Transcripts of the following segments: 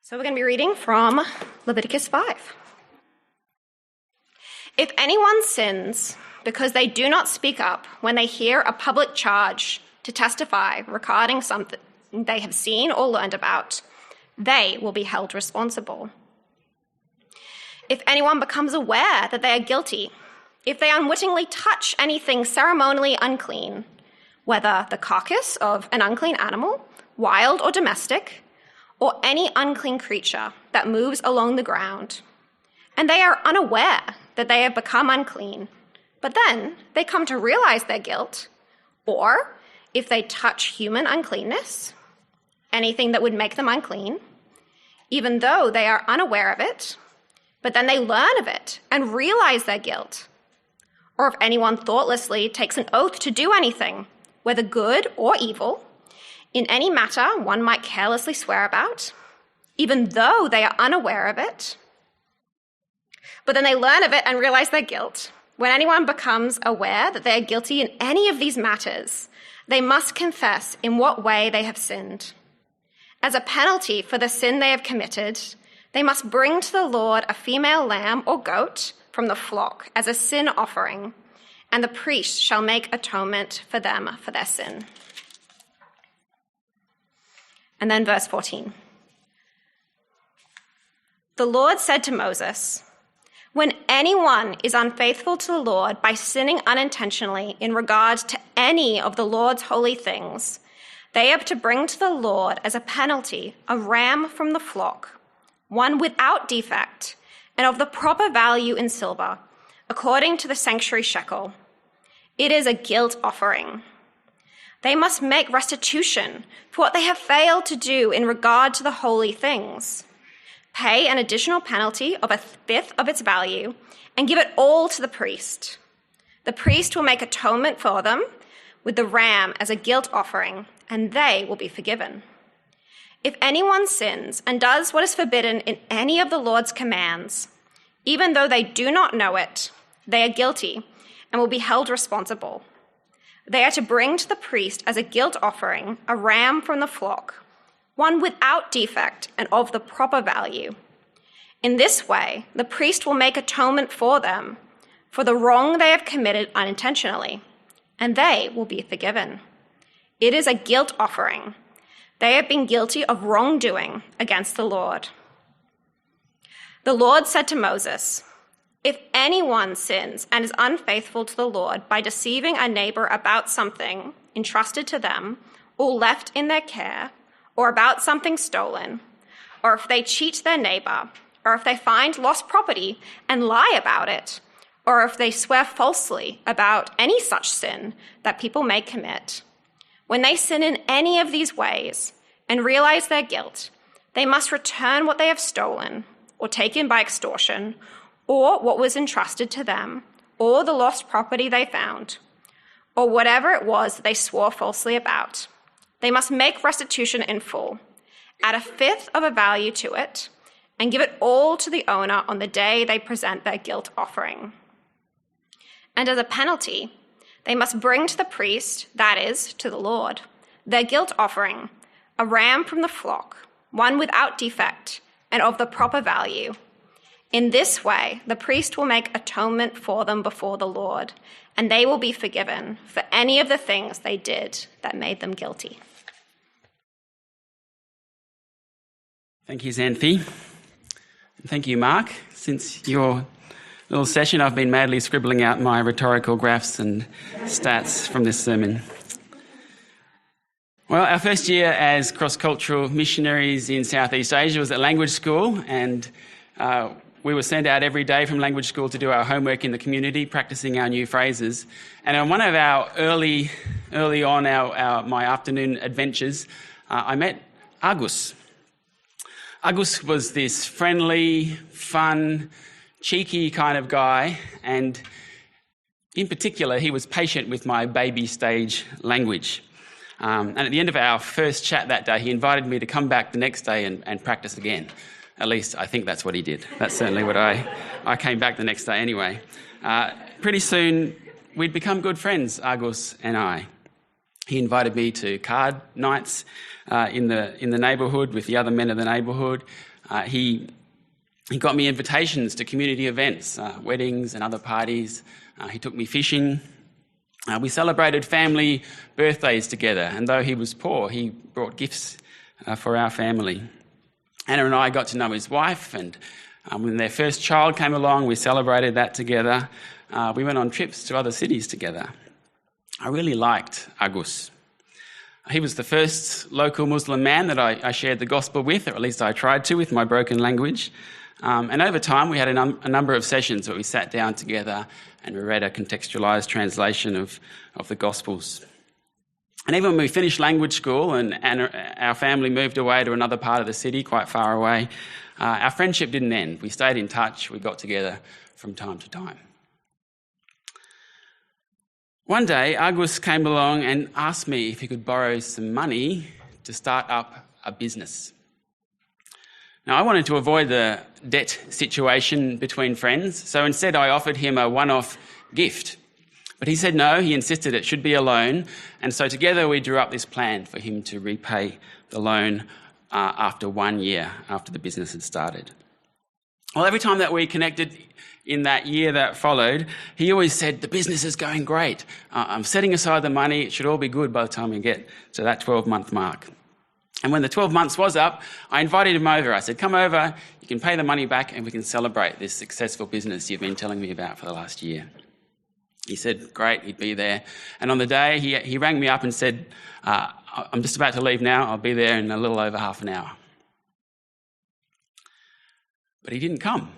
So we're going to be reading from Leviticus 5. If anyone sins because they do not speak up when they hear a public charge to testify regarding something they have seen or learned about, they will be held responsible. If anyone becomes aware that they are guilty, if they unwittingly touch anything ceremonially unclean, whether the carcass of an unclean animal, wild or domestic, or any unclean creature that moves along the ground, and they are unaware that they have become unclean, but then they come to realize their guilt, or if they touch human uncleanness, anything that would make them unclean, even though they are unaware of it, but then they learn of it and realize their guilt, or if anyone thoughtlessly takes an oath to do anything, whether good or evil, in any matter one might carelessly swear about, even though they are unaware of it, but then they learn of it and realize their guilt. When anyone becomes aware that they are guilty in any of these matters, they must confess in what way they have sinned. As a penalty for the sin they have committed, they must bring to the Lord a female lamb or goat from the flock as a sin offering, and the priest shall make atonement for them for their sin. And then verse 14. The Lord said to Moses, "When anyone is unfaithful to the Lord by sinning unintentionally in regard to any of the Lord's holy things, they have to bring to the Lord as a penalty a ram from the flock, one without defect and of the proper value in silver, according to the sanctuary shekel. It is a guilt offering. They must make restitution for what they have failed to do in regard to the holy things. Pay an additional penalty of 1/5 of its value and give it all to the priest. The priest will make atonement for them with the ram as a guilt offering, and they will be forgiven. If anyone sins and does what is forbidden in any of the Lord's commands, even though they do not know it, they are guilty and will be held responsible. They are to bring to the priest as a guilt offering a ram from the flock, one without defect and of the proper value. In this way, the priest will make atonement for them for the wrong they have committed unintentionally, and they will be forgiven. It is a guilt offering. They have been guilty of wrongdoing against the Lord." The Lord said to Moses, "If anyone sins and is unfaithful to the Lord by deceiving a neighbor about something entrusted to them or left in their care, or about something stolen, or if they cheat their neighbor, or if they find lost property and lie about it, or if they swear falsely about any such sin that people may commit, when they sin in any of these ways and realize their guilt, they must return what they have stolen or taken by extortion, or what was entrusted to them, or the lost property they found, or whatever it was that they swore falsely about. They must make restitution in full, add 1/5 of a value to it, and give it all to the owner on the day they present their guilt offering. And as a penalty, they must bring to the priest, that is, to the Lord, their guilt offering, a ram from the flock, one without defect and of the proper value. In this way, the priest will make atonement for them before the Lord, and they will be forgiven for any of the things they did that made them guilty." Thank you, Xanthi. Thank you, Mark. Since your little session, I've been madly scribbling out my rhetorical graphs and stats from this sermon. Well, our first year as cross-cultural missionaries in Southeast Asia was at language school, and we were sent out every day from language school to do our homework in the community, practicing our new phrases. And on one of our early on my afternoon adventures, I met Agus. Agus was this friendly, fun, cheeky kind of guy, and in particular, he was patient with my baby stage language. And at the end of our first chat that day, he invited me to come back the next day and practice again. At least I think that's what he did. That's certainly what I came back the next day anyway. Pretty soon, we'd become good friends, Agus and I. He invited me to card nights in the neighbourhood with the other men of the neighbourhood. He got me invitations to community events, weddings and other parties. He took me fishing. We celebrated family birthdays together, and though he was poor, he brought gifts for our family. Anna and I got to know his wife, and when their first child came along, we celebrated that together. We went on trips to other cities together. I really liked Agus. He was the first local Muslim man that I shared the gospel with, or at least I tried to with my broken language. And over time, we had a number of sessions where we sat down together and we read a contextualised translation of the Gospels. And even when we finished language school and our family moved away to another part of the city, quite far away, our friendship didn't end. We stayed in touch. We got together from time to time. One day, Agus came along and asked me if he could borrow some money to start up a business. Now, I wanted to avoid the debt situation between friends, so instead I offered him a one-off gift. But he said no, he insisted it should be a loan, and so together we drew up this plan for him to repay the loan after 1 year after the business had started. Well, every time that we connected in that year that followed, he always said, the business is going great. I'm setting aside the money. It should all be good by the time we get to that 12-month mark. And when the 12 months was up, I invited him over. I said, come over, you can pay the money back and we can celebrate this successful business you've been telling me about for the last year. He said, great, he'd be there. And on the day, he rang me up and said, I'm just about to leave now. I'll be there in a little over half an hour. But he didn't come.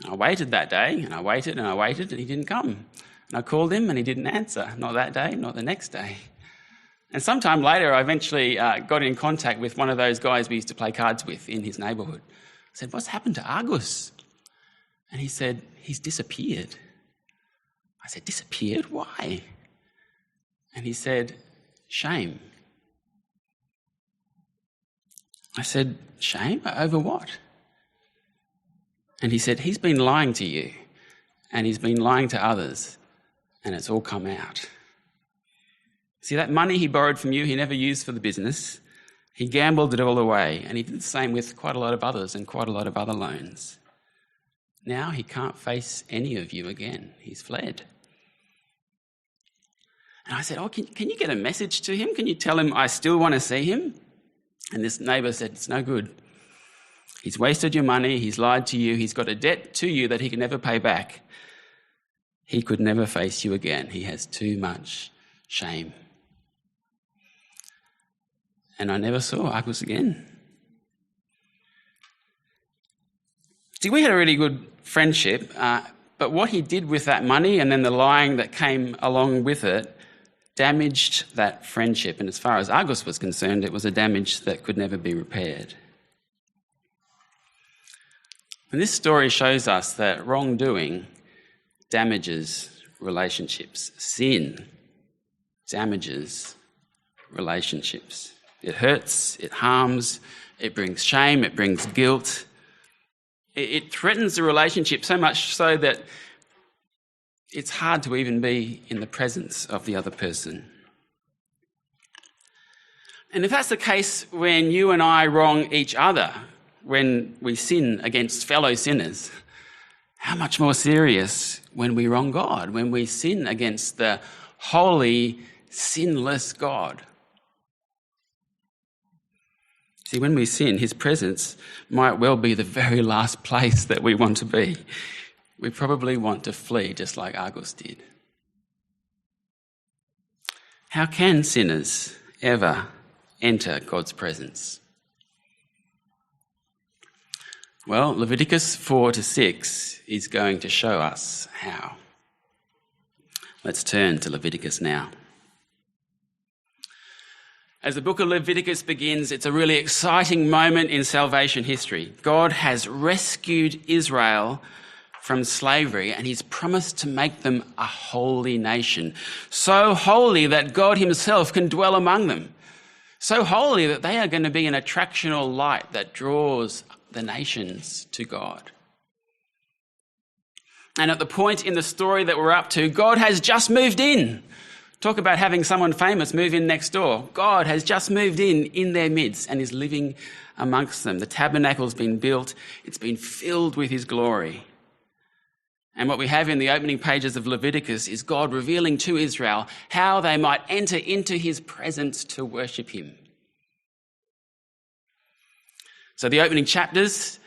I waited that day, and I waited, and he didn't come. And I called him, and he didn't answer. Not that day, not the next day. And sometime later, I eventually got in contact with one of those guys we used to play cards with in his neighbourhood. I said, what's happened to Agus? And he said, he's disappeared. I said, disappeared? Why? And he said, shame. I said, shame? Over what? And he said, he's been lying to you, and he's been lying to others, and it's all come out. See, that money he borrowed from you, he never used for the business. He gambled it all away, and he did the same with quite a lot of others and quite a lot of other loans. Now he can't face any of you again. He's fled. And I said, can you get a message to him? Can you tell him I still want to see him? And this neighbour said, it's no good. He's wasted your money, he's lied to you, he's got a debt to you that he can never pay back. He could never face you again. He has too much shame. And I never saw Agus again. See, we had a really good friendship, but what he did with that money and then the lying that came along with it damaged that friendship. And as far as Agus was concerned, it was a damage that could never be repaired. And this story shows us that wrongdoing damages relationships. Sin damages relationships. It hurts, it harms, it brings shame, it brings guilt. It threatens the relationship so much so that it's hard to even be in the presence of the other person. And if that's the case when you and I wrong each other, when we sin against fellow sinners, how much more serious when we wrong God, when we sin against the holy, sinless God. See, when we sin, his presence might well be the very last place that we want to be. We probably want to flee just like Agus did. How can sinners ever enter God's presence? Well, Leviticus 4-6 is going to show us how. Let's turn to Leviticus now. As the book of Leviticus begins, it's a really exciting moment in salvation history. God has rescued Israel from slavery and he's promised to make them a holy nation. So holy that God himself can dwell among them. So holy that they are going to be an attractional light that draws the nations to God. And at the point in the story that we're up to, God has just moved in. Talk about having someone famous move in next door. God has just moved in their midst and is living amongst them. The tabernacle's been built. It's been filled with his glory. And what we have in the opening pages of Leviticus is God revealing to Israel how they might enter into his presence to worship him. So the opening chapters,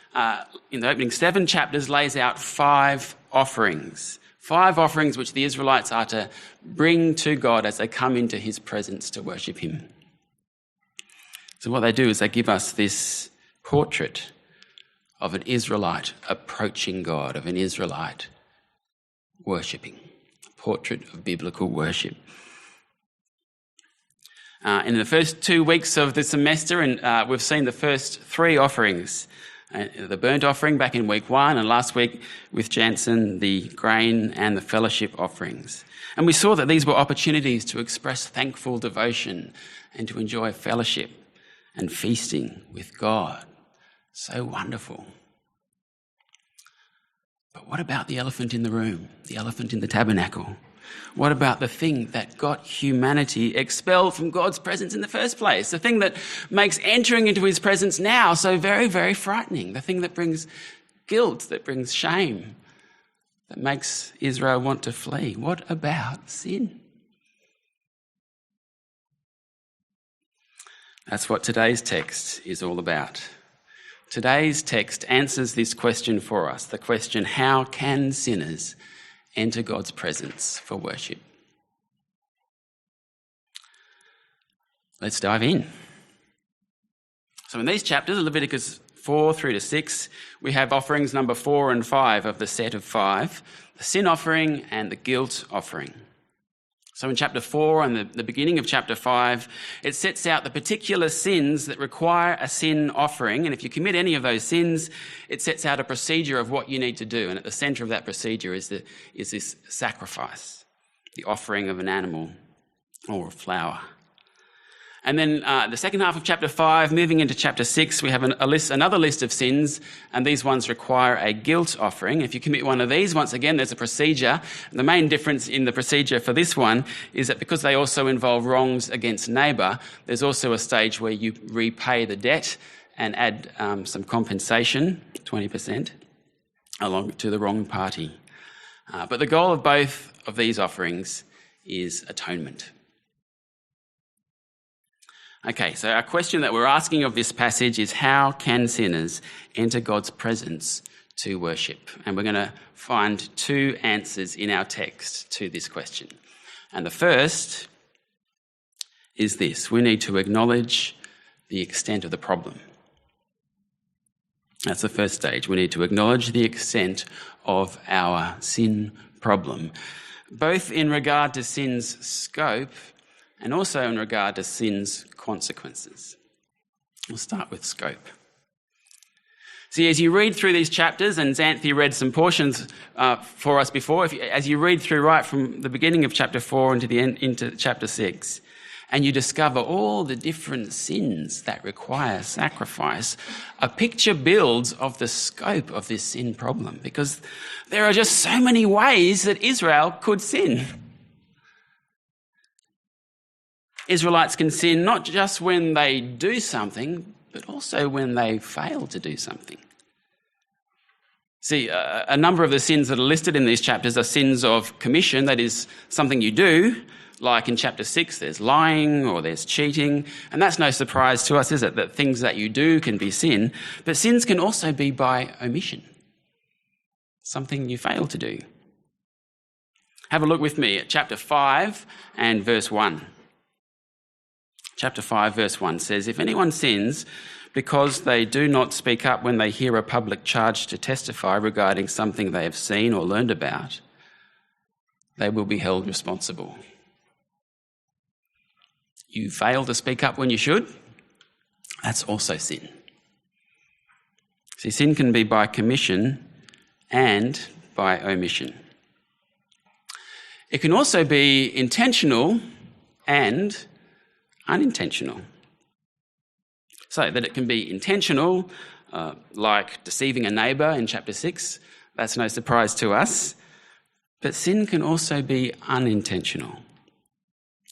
in the opening 7 chapters, lays out 5 offerings. 5 offerings which the Israelites are to bring to God as they come into his presence to worship him. So what they do is they give us this portrait of an Israelite approaching God, of an Israelite worshipping, a portrait of biblical worship. In the first 2 weeks of the semester, and we've seen the first 3 offerings. The burnt offering back in week 1, and last week with Jansen, the grain and the fellowship offerings. And we saw that these were opportunities to express thankful devotion and to enjoy fellowship and feasting with God. So wonderful. But what about the elephant in the room, the elephant in the tabernacle? What about the thing that got humanity expelled from God's presence in the first place? The thing that makes entering into his presence now so very, very frightening. The thing that brings guilt, that brings shame, that makes Israel want to flee. What about sin? That's what today's text is all about. Today's text answers this question for us, the question, how can sinners enter God's presence for worship? Let's dive in. So in these chapters, Leviticus 4 through to 6, we have offerings number 4 and 5 of the set of 5, the sin offering and the guilt offering. So in chapter 4 and the beginning of chapter 5, it sets out the particular sins that require a sin offering. And if you commit any of those sins, it sets out a procedure of what you need to do. And at the centre of that procedure is this sacrifice, the offering of an animal or a flower. And then the second half of chapter 5, moving into chapter 6, we have another list of sins, and these ones require a guilt offering. If you commit one of these, once again, there's a procedure. The main difference in the procedure for this one is that because they also involve wrongs against neighbour, there's also a stage where you repay the debt and add some compensation, 20%, along to the wrong party. But the goal of both of these offerings is atonement. Okay, so our question that we're asking of this passage is, how can sinners enter God's presence to worship? And we're going to find 2 answers in our text to this question. And the first is this: we need to acknowledge the extent of the problem. That's the first stage. We need to acknowledge the extent of our sin problem, both in regard to sin's scope and also in regard to sin's consequences. We'll start with scope. See, as you read through these chapters, and Xanthi read some portions for us before, as you read through right from the beginning of chapter 4 into chapter 6, and you discover all the different sins that require sacrifice, a picture builds of the scope of this sin problem, because there are just so many ways that Israel could sin. Israelites can sin not just when they do something, but also when they fail to do something. See, a number of the sins that are listed in these chapters are sins of commission, that is, something you do, like in chapter 6, there's lying or there's cheating, and that's no surprise to us, is it, that things that you do can be sin, but sins can also be by omission, something you fail to do. Have a look with me at chapter 5 and verse 1. Chapter 5, verse 1 says, "If anyone sins because they do not speak up when they hear a public charge to testify regarding something they have seen or learned about, they will be held responsible." You fail to speak up when you should, that's also sin. See, sin can be by commission and by omission. It can also be intentional and unintentional. So that it can be intentional, like deceiving a neighbour in chapter 6, that's no surprise to us, but sin can also be unintentional.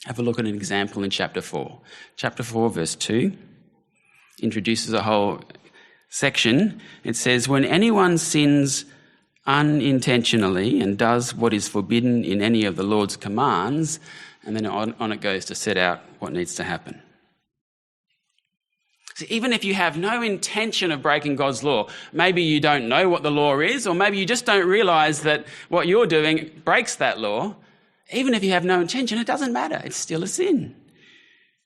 Have a look at an example in chapter 4. Chapter 4, verse 2 introduces a whole section. It says, when anyone sins unintentionally and does what is forbidden in any of the Lord's commands, and then on it goes to set out what needs to happen. So even if you have no intention of breaking God's law, maybe you don't know what the law is, or maybe you just don't realise that what you're doing breaks that law, even if you have no intention, it doesn't matter. It's still a sin.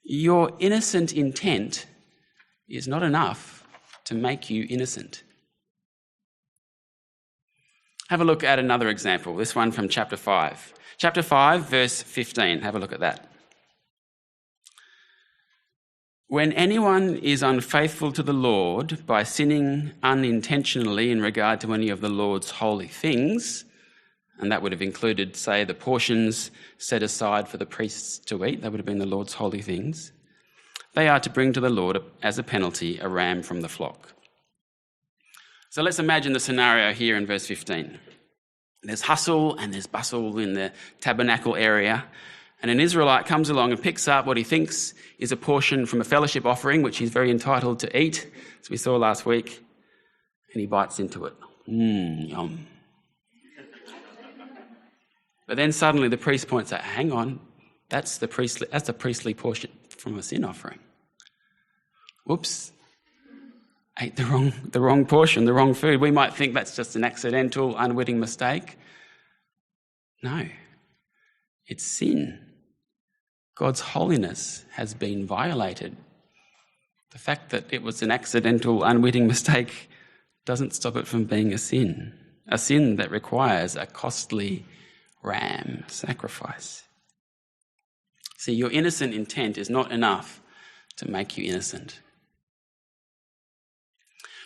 Your innocent intent is not enough to make you innocent. Have a look at another example, this one from chapter 5. Chapter 5, verse 15. Have a look at that. When anyone is unfaithful to the Lord by sinning unintentionally in regard to any of the Lord's holy things, and that would have included, say, the portions set aside for the priests to eat, that would have been the Lord's holy things, they are to bring to the Lord as a penalty a ram from the flock. So let's imagine the scenario here in verse 15. There's hustle and there's bustle in the tabernacle area, and an Israelite comes along and picks up what he thinks is a portion from a fellowship offering, which he's very entitled to eat, as we saw last week, and he bites into it. Yum. But then suddenly the priest points out, hang on, that's a priestly portion from a sin offering. Whoops, ate the wrong portion, the wrong food. We might think that's just an accidental, unwitting mistake. No, it's sin. God's holiness has been violated. The fact that it was an accidental, unwitting mistake doesn't stop it from being a sin that requires a costly ram sacrifice. See, your innocent intent is not enough to make you innocent.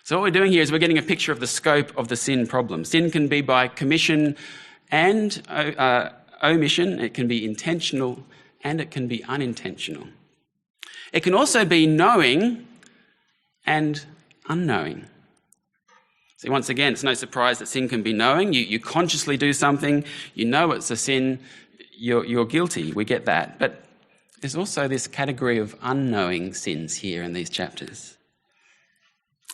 So what we're doing here is we're getting a picture of the scope of the sin problem. Sin can be by commission and omission. It can be intentional and it can be unintentional. It can also be knowing and unknowing. See, once again, it's no surprise that sin can be knowing. You consciously do something, you know it's a sin, you're guilty. We get that. But there's also this category of unknowing sins here in these chapters.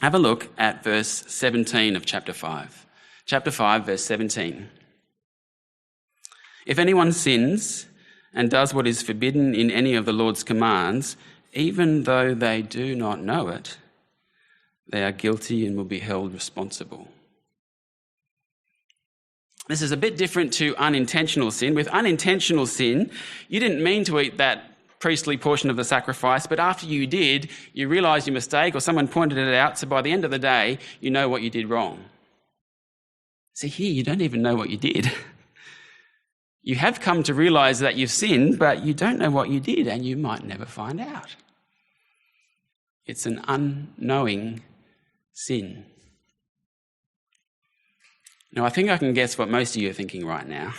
Have a look at verse 17 of chapter 5. Chapter 5, verse 17. If anyone sins and does what is forbidden in any of the Lord's commands, even though they do not know it, they are guilty and will be held responsible. This is a bit different to unintentional sin. With unintentional sin, you didn't mean to eat that priestly portion of the sacrifice, but after you did, you realised your mistake or someone pointed it out, so by the end of the day, you know what you did wrong. See, here you don't even know what you did. You have come to realise that you've sinned, but you don't know what you did, and you might never find out. It's an unknowing sin. Now, I think I can guess what most of you are thinking right now.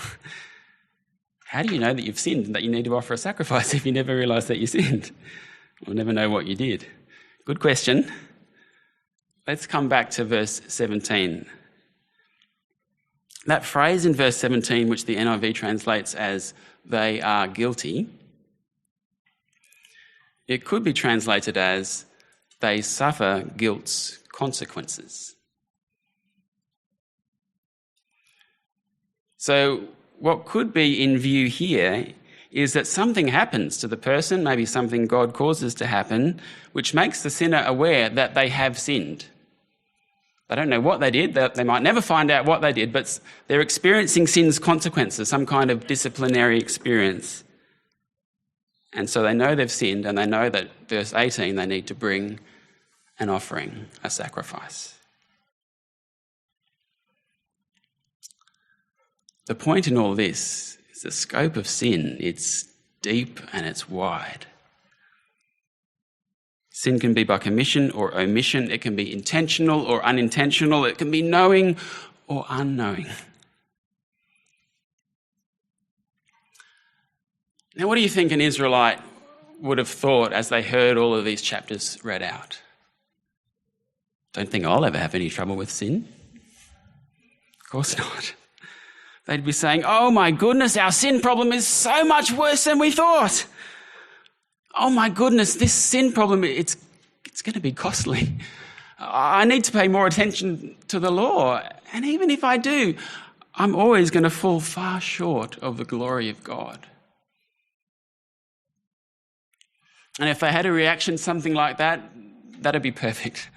How do you know that you've sinned and that you need to offer a sacrifice if you never realised that you sinned? Or never know what you did? Good question. Let's come back to verse 17. That phrase in verse 17, which the NIV translates as they are guilty, it could be translated as they suffer guilt's consequences. So what could be in view here is that something happens to the person, maybe something God causes to happen, which makes the sinner aware that they have sinned. They don't know what they did, they might never find out what they did, but they're experiencing sin's consequences, some kind of disciplinary experience. And so they know they've sinned, and they know that, verse 18, they need to bring an offering, a sacrifice. The point in all this is the scope of sin. It's deep and it's wide. Sin can be by commission or omission. It can be intentional or unintentional. It can be knowing or unknowing. Now, what do you think an Israelite would have thought as they heard all of these chapters read out? Don't think I'll ever have any trouble with sin. Of course not. They'd be saying, "Oh my goodness, our sin problem is so much worse than we thought. Oh my goodness, this sin problem, it's going to be costly. I need to pay more attention to the law. And even if I do, I'm always going to fall far short of the glory of God." And if they had a reaction something like that, that'd be perfect.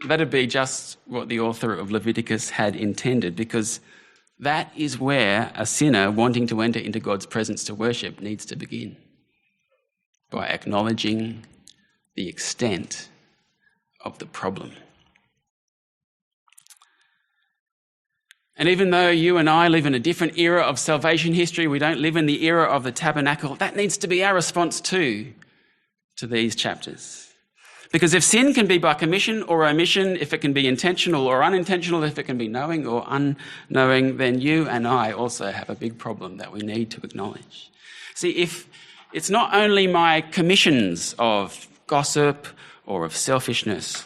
That'd be just what the author of Leviticus had intended, because that is where a sinner wanting to enter into God's presence to worship needs to begin, by acknowledging the extent of the problem. And even though you and I live in a different era of salvation history, we don't live in the era of the tabernacle, that needs to be our response too to these chapters. Because if sin can be by commission or omission, if it can be intentional or unintentional, if it can be knowing or unknowing, then you and I also have a big problem that we need to acknowledge. See, if it's not only my commissions of gossip or of selfishness,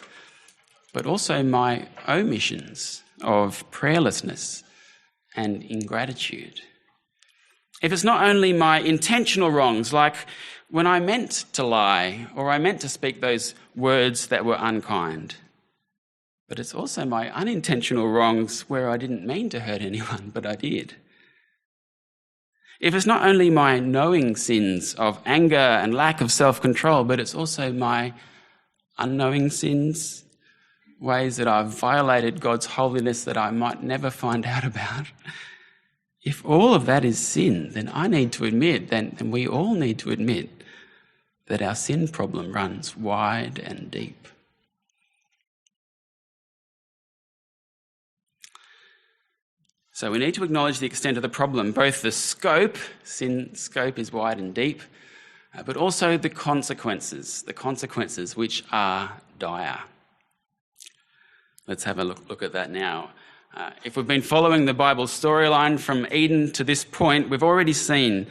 but also my omissions of prayerlessness and ingratitude. If it's not only my intentional wrongs, like when I meant to lie or I meant to speak those words that were unkind, but it's also my unintentional wrongs where I didn't mean to hurt anyone, but I did. If it's not only my knowing sins of anger and lack of self-control, but it's also my unknowing sins, ways that I've violated God's holiness that I might never find out about. If all of that is sin, then I need to admit, then we all need to admit that our sin problem runs wide and deep. So we need to acknowledge the extent of the problem, both the scope, sin scope is wide and deep, but also the consequences which are dire. Let's have a look at that now. If we've been following the Bible storyline from Eden to this point, we've already seen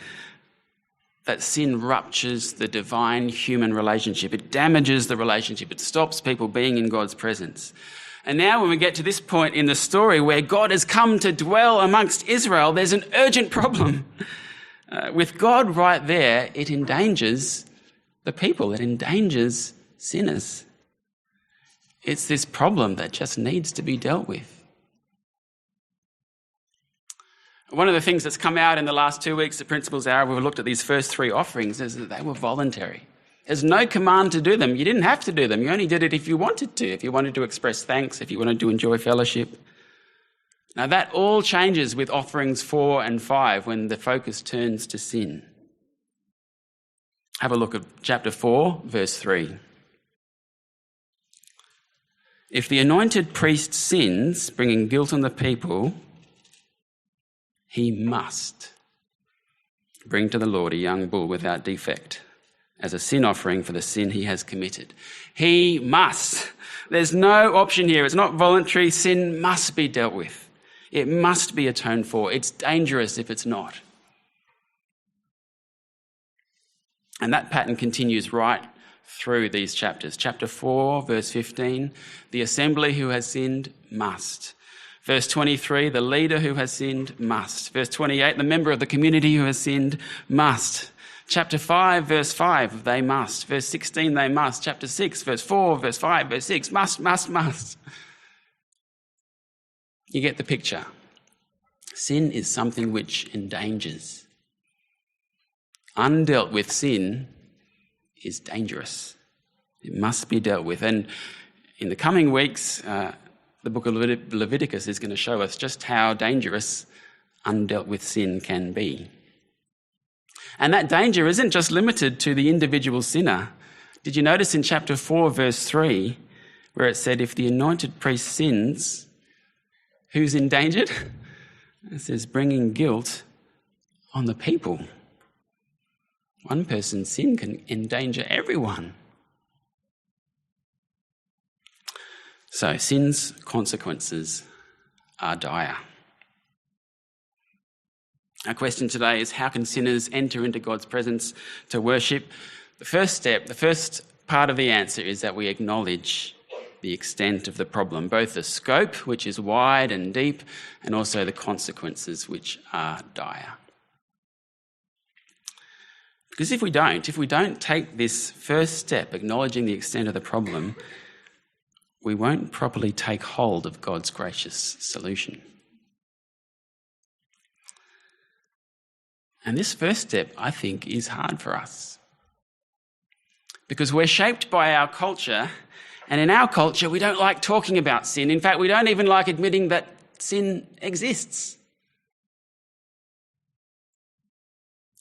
that sin ruptures the divine-human relationship. It damages the relationship. It stops people being in God's presence. And now when we get to this point in the story where God has come to dwell amongst Israel, there's an urgent problem. With God right there, it endangers the people. It endangers sinners. It's this problem that just needs to be dealt with. One of the things that's come out in the last 2 weeks at Principles Hour, we've looked at these first 3 offerings, is that they were voluntary. There's no command to do them. You didn't have to do them. You only did it if you wanted to, if you wanted to express thanks, if you wanted to enjoy fellowship. Now that all changes with offerings 4 and 5 when the focus turns to sin. Have a look at chapter 4, verse 3. If the anointed priest sins, bringing guilt on the people, he must bring to the Lord a young bull without defect as a sin offering for the sin he has committed. He must. There's no option here. It's not voluntary. Sin must be dealt with. It must be atoned for. It's dangerous if it's not. And that pattern continues right through these chapters. Chapter 4, verse 15, the assembly who has sinned must. Verse 23, the leader who has sinned must. Verse 28, the member of the community who has sinned must. Chapter 5, verse 5, they must. Verse 16, they must. Chapter 6, verse 4, verse 5, verse 6, must. You get the picture. Sin is something which endangers. Undealt with sin is dangerous. It must be dealt with. And in the coming weeks, the book of Leviticus is going to show us just how dangerous undealt with sin can be. And that danger isn't just limited to the individual sinner. Did you notice in chapter 4, verse 3, where it said, if the anointed priest sins, who's endangered? It says, bringing guilt on the people. One person's sin can endanger everyone. So sin's consequences are dire. Our question today is, how can sinners enter into God's presence to worship? The first part of the answer is that we acknowledge the extent of the problem, both the scope, which is wide and deep, and also the consequences, which are dire. Because if we don't take this first step, acknowledging the extent of the problem, we won't properly take hold of God's gracious solution. And this first step, I think, is hard for us. Because we're shaped by our culture, and in our culture, we don't like talking about sin. In fact, we don't even like admitting that sin exists.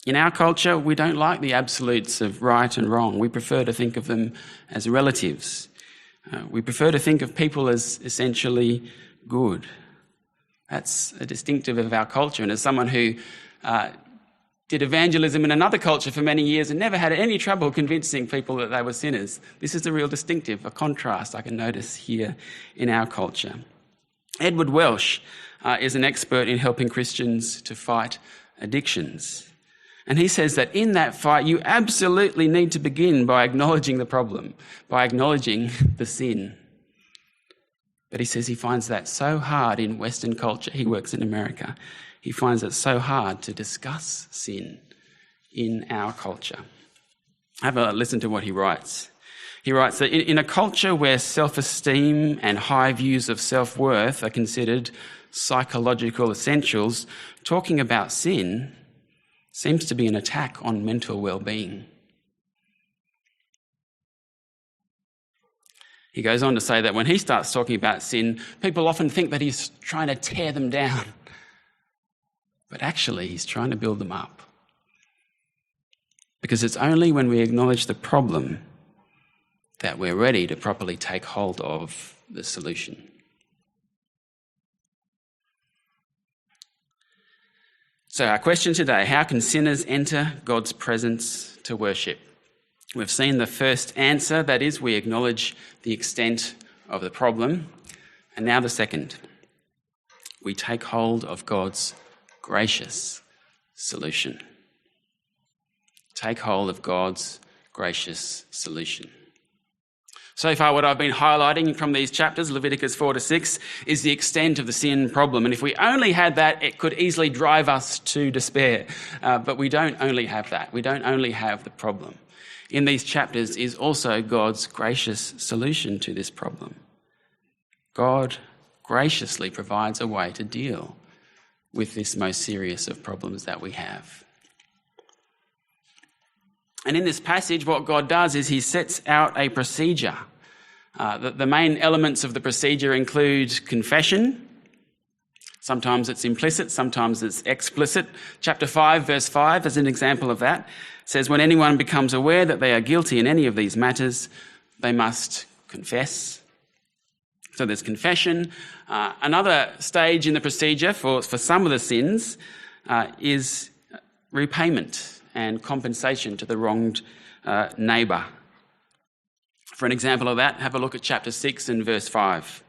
In our culture, we don't like the absolutes of right and wrong. We prefer to think of them as relatives. We prefer to think of people as essentially good. That's a distinctive of our culture. And as someone who did evangelism in another culture for many years and never had any trouble convincing people that they were sinners, this is a real distinctive, a contrast I can notice here in our culture. Edward Welsh is an expert in helping Christians to fight addictions. And he says that in that fight, you absolutely need to begin by acknowledging the problem, by acknowledging the sin. But he says he finds that so hard in Western culture. He works in America. He finds it so hard to discuss sin in our culture. Have a listen to what he writes. He writes that in a culture where self-esteem and high views of self-worth are considered psychological essentials, talking about sin seems to be an attack on mental well-being. He goes on to say that when he starts talking about sin, people often think that he's trying to tear them down. But actually, he's trying to build them up. Because it's only when we acknowledge the problem that we're ready to properly take hold of the solution. So our question today, how can sinners enter God's presence to worship? We've seen the first answer, that is, we acknowledge the extent of the problem. And now the second, we take hold of God's gracious solution. Take hold of God's gracious solution. So far, what I've been highlighting from these chapters, Leviticus 4 to 6, is the extent of the sin problem. And if we only had that, it could easily drive us to despair. But we don't only have that. We don't only have the problem. In these chapters is also God's gracious solution to this problem. God graciously provides a way to deal with this most serious of problems that we have. And in this passage, what God does is he sets out a procedure. The main elements of the procedure include confession. Sometimes it's implicit, sometimes it's explicit. Chapter 5, verse 5, as an example of that, says, when anyone becomes aware that they are guilty in any of these matters, they must confess. So there's confession. Another stage in the procedure for some of the sins is repayment and compensation to the wronged neighbour. For an example of that, have a look at chapter 6 and verse 5.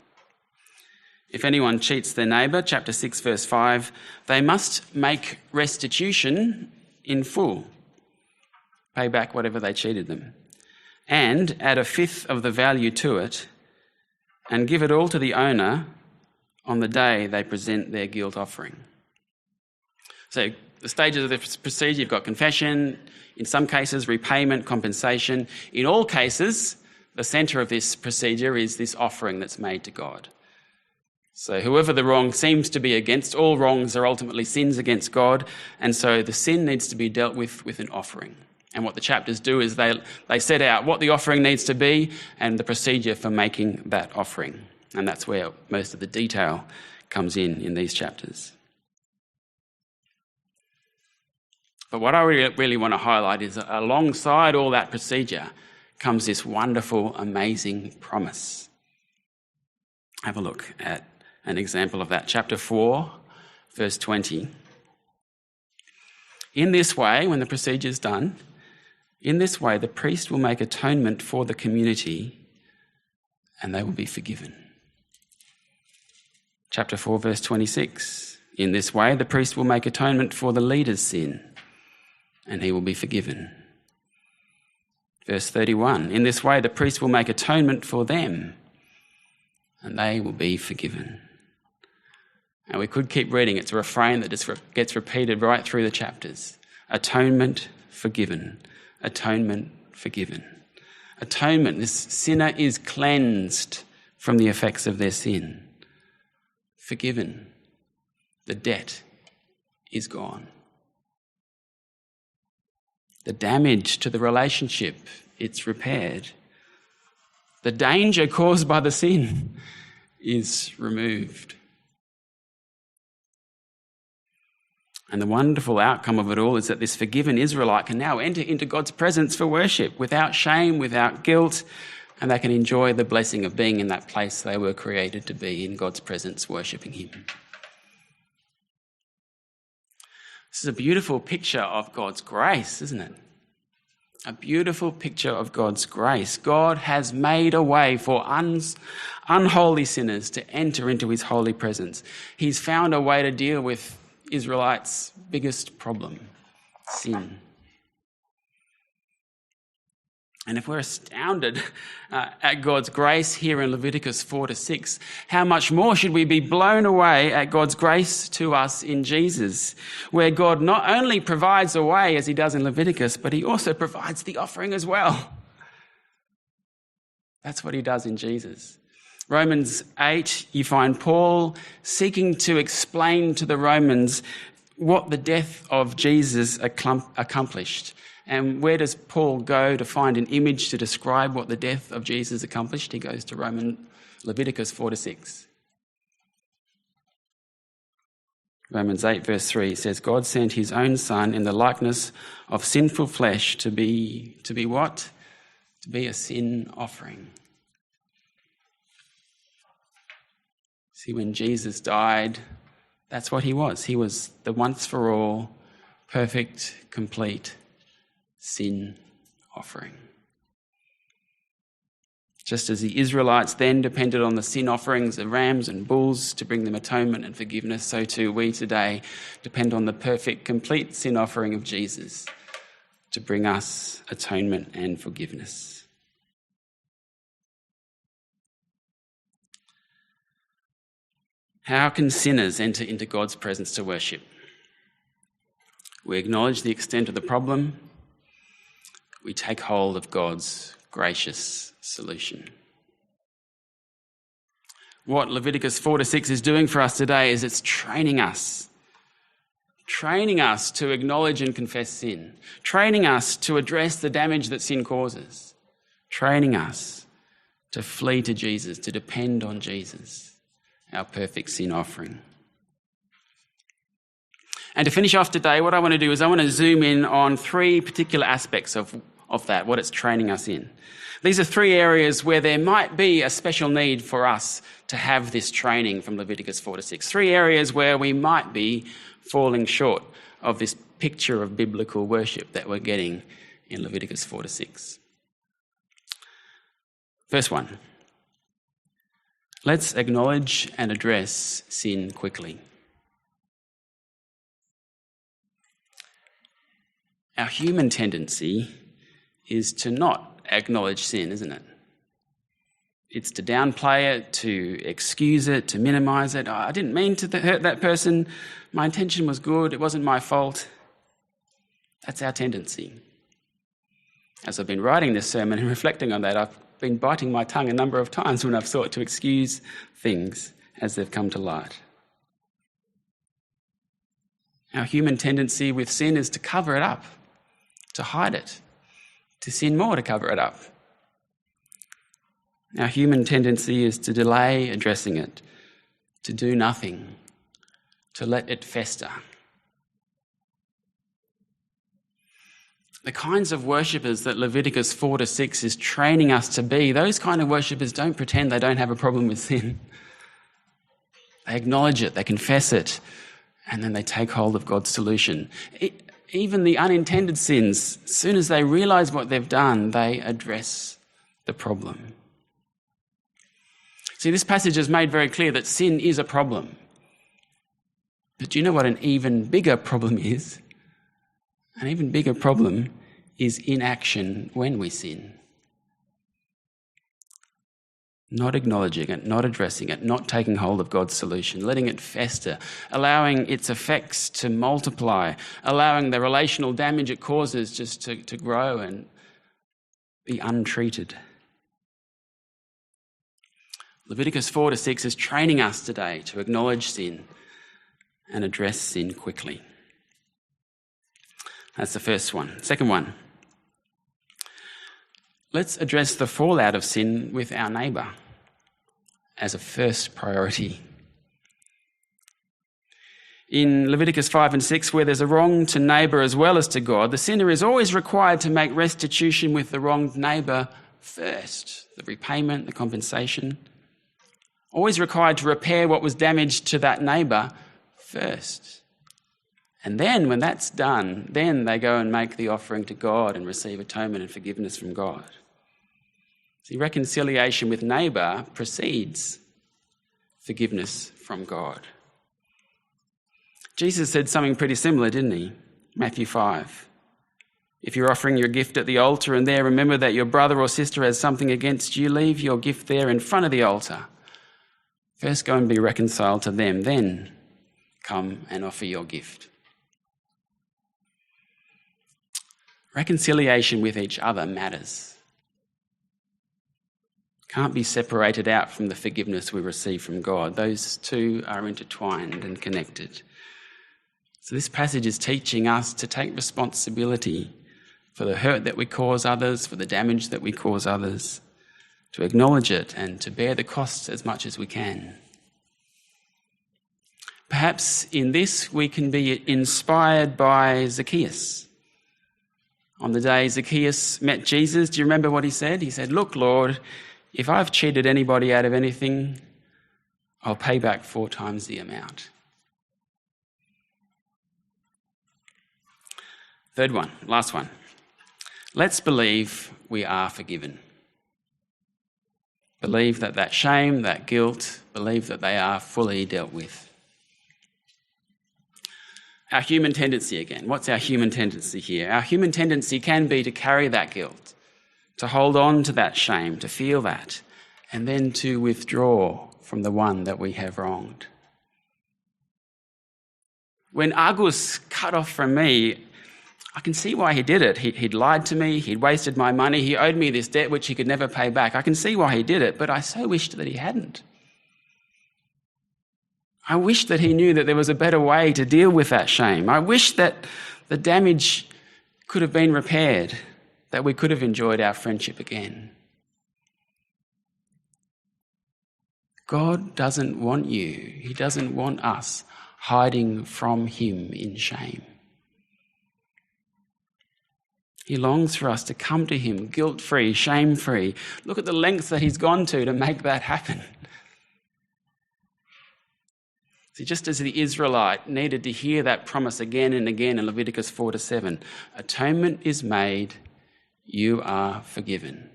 If anyone cheats their neighbour, chapter 6, verse 5, they must make restitution in full, pay back whatever they cheated them, and add 1/5 of the value to it, and give it all to the owner on the day they present their guilt offering. So the stages of the procedure, you've got confession, in some cases repayment, compensation. In all cases, the centre of this procedure is this offering that's made to God. So whoever the wrong seems to be against, all wrongs are ultimately sins against God, and so the sin needs to be dealt with an offering. And what the chapters do is they set out what the offering needs to be and the procedure for making that offering. And that's where most of the detail comes in these chapters. But what I really want to highlight is that alongside all that procedure comes this wonderful, amazing promise. Have a look at an example of that. Chapter 4, verse 20. In this way, when the procedure is done, in this way the priest will make atonement for the community and they will be forgiven. Chapter 4, verse 26. In this way the priest will make atonement for the leader's sin and he will be forgiven. Verse 31, in this way the priest will make atonement for them and they will be forgiven. And we could keep reading. It's a refrain that just gets repeated right through the chapters. Atonement, forgiven. Atonement, forgiven. Atonement, this sinner is cleansed from the effects of their sin. Forgiven. The debt is gone. The damage to the relationship, it's repaired. The danger caused by the sin is removed. And the wonderful outcome of it all is that this forgiven Israelite can now enter into God's presence for worship without shame, without guilt, and they can enjoy the blessing of being in that place they were created to be, in God's presence, worshipping him. This is a beautiful picture of God's grace, isn't it? A beautiful picture of God's grace. God has made a way for unholy sinners to enter into his holy presence. He's found a way to deal with Israelites' biggest problem, sin. And if we're astounded at God's grace here in Leviticus 4-6, how much more should we be blown away at God's grace to us in Jesus, where God not only provides a way as he does in Leviticus, but he also provides the offering as well. That's what he does in Jesus. Romans 8, you find Paul seeking to explain to the Romans what the death of Jesus accomplished. And where does Paul go to find an image to describe what the death of Jesus accomplished? He goes to Leviticus 4-6. Romans 8 verse 3 says, God sent his own son in the likeness of sinful flesh to be what? To be a sin offering. See, when Jesus died, that's what he was. He was the once for all, perfect, complete sin offering. Just as the Israelites then depended on the sin offerings of rams and bulls to bring them atonement and forgiveness, so too we today depend on the perfect, complete sin offering of Jesus to bring us atonement and forgiveness. How can sinners enter into God's presence to worship? We acknowledge the extent of the problem. We take hold of God's gracious solution. What Leviticus 4-6 is doing for us today is it's training us to acknowledge and confess sin, training us to address the damage that sin causes, training us to flee to Jesus, to depend on Jesus, our perfect sin offering. And to finish off today, what I want to do is I want to zoom in on three particular aspects of that, what it's training us in. These are three areas where there might be a special need for us to have this training from Leviticus 4-6. Three areas where we might be falling short of this picture of biblical worship that we're getting in Leviticus 4-6. First one, let's acknowledge and address sin quickly. Our human tendency is to not acknowledge sin, isn't it? It's to downplay it, to excuse it, to minimise it. Oh, I didn't mean to hurt that person. My intention was good. It wasn't my fault. That's our tendency. As I've been writing this sermon and reflecting on that, I've been biting my tongue a number of times when I've sought to excuse things as they've come to light. Our human tendency with sin is to cover it up, to hide it, to sin more to cover it up. Our human tendency is to delay addressing it, to do nothing, to let it fester. The kinds of worshippers that Leviticus 4-6 is training us to be, those kind of worshippers don't pretend they don't have a problem with sin. They acknowledge it, they confess it, and then they take hold of God's solution. Even the unintended sins, as soon as they realise what they've done, they address the problem. See, this passage has made very clear that sin is a problem. But do you know what an even bigger problem is? An even bigger problem is inaction when we sin. not acknowledging it, not addressing it, not taking hold of God's solution, letting it fester, allowing its effects to multiply, allowing the relational damage it causes just to grow and be untreated. Leviticus 4-6 is training us today to acknowledge sin and address sin quickly. That's the first one. Second one, let's address the fallout of sin with our neighbour as a first priority. In Leviticus 5 and 6, where there's a wrong to neighbour as well as to God, the sinner is always required to make restitution with the wronged neighbour first. The repayment, the compensation. Always required to repair what was damaged to that neighbour first. And then when that's done, then they go and make the offering to God and receive atonement and forgiveness from God. See, reconciliation with neighbour precedes forgiveness from God. Jesus said something pretty similar, didn't he? Matthew 5. If you're offering your gift at the altar and there remember that your brother or sister has something against you, leave your gift there in front of the altar. First go and be reconciled to them, then come and offer your gift. Reconciliation with each other matters. Can't be separated out from the forgiveness we receive from God. Those two are intertwined and connected. So this passage is teaching us to take responsibility for the hurt that we cause others, for the damage that we cause others, to acknowledge it and to bear the costs as much as we can. Perhaps in this we can be inspired by Zacchaeus. On the day Zacchaeus met Jesus, do you remember what he said? He said, "Look, Lord, if I've cheated anybody out of anything, I'll pay back 4 times the amount." Third one, last one. Let's believe we are forgiven. Believe that shame, that guilt, believe that they are fully dealt with. Our human tendency again. What's our human tendency here? Our human tendency can be to carry that guilt, to hold on to that shame, to feel that, and then to withdraw from the one that we have wronged. When Agus cut off from me, I can see why he did it. He'd lied to me, he'd wasted my money, he owed me this debt which he could never pay back. I can see why he did it, but I so wished that he hadn't. I wish that he knew that there was a better way to deal with that shame. I wish that the damage could have been repaired, that we could have enjoyed our friendship again. God doesn't want you, he doesn't want us hiding from him in shame. He longs for us to come to him guilt-free, shame-free. Look at the lengths that he's gone to make that happen. See, just as the Israelite needed to hear that promise again and again in Leviticus 4-7, atonement is made, you are forgiven.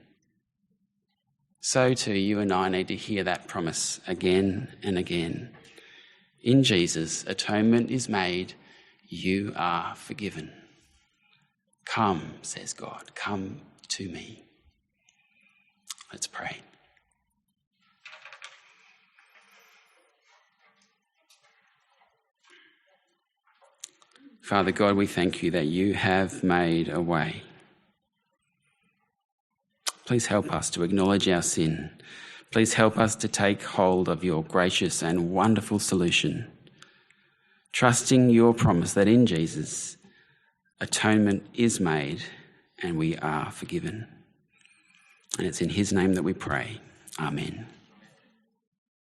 So too, you and I need to hear that promise again and again. In Jesus, atonement is made, you are forgiven. Come, says God, come to me. Let's pray. Father God, we thank you that you have made a way. Please help us to acknowledge our sin. Please help us to take hold of your gracious and wonderful solution, trusting your promise that in Jesus, atonement is made and we are forgiven. And it's in his name that we pray. Amen.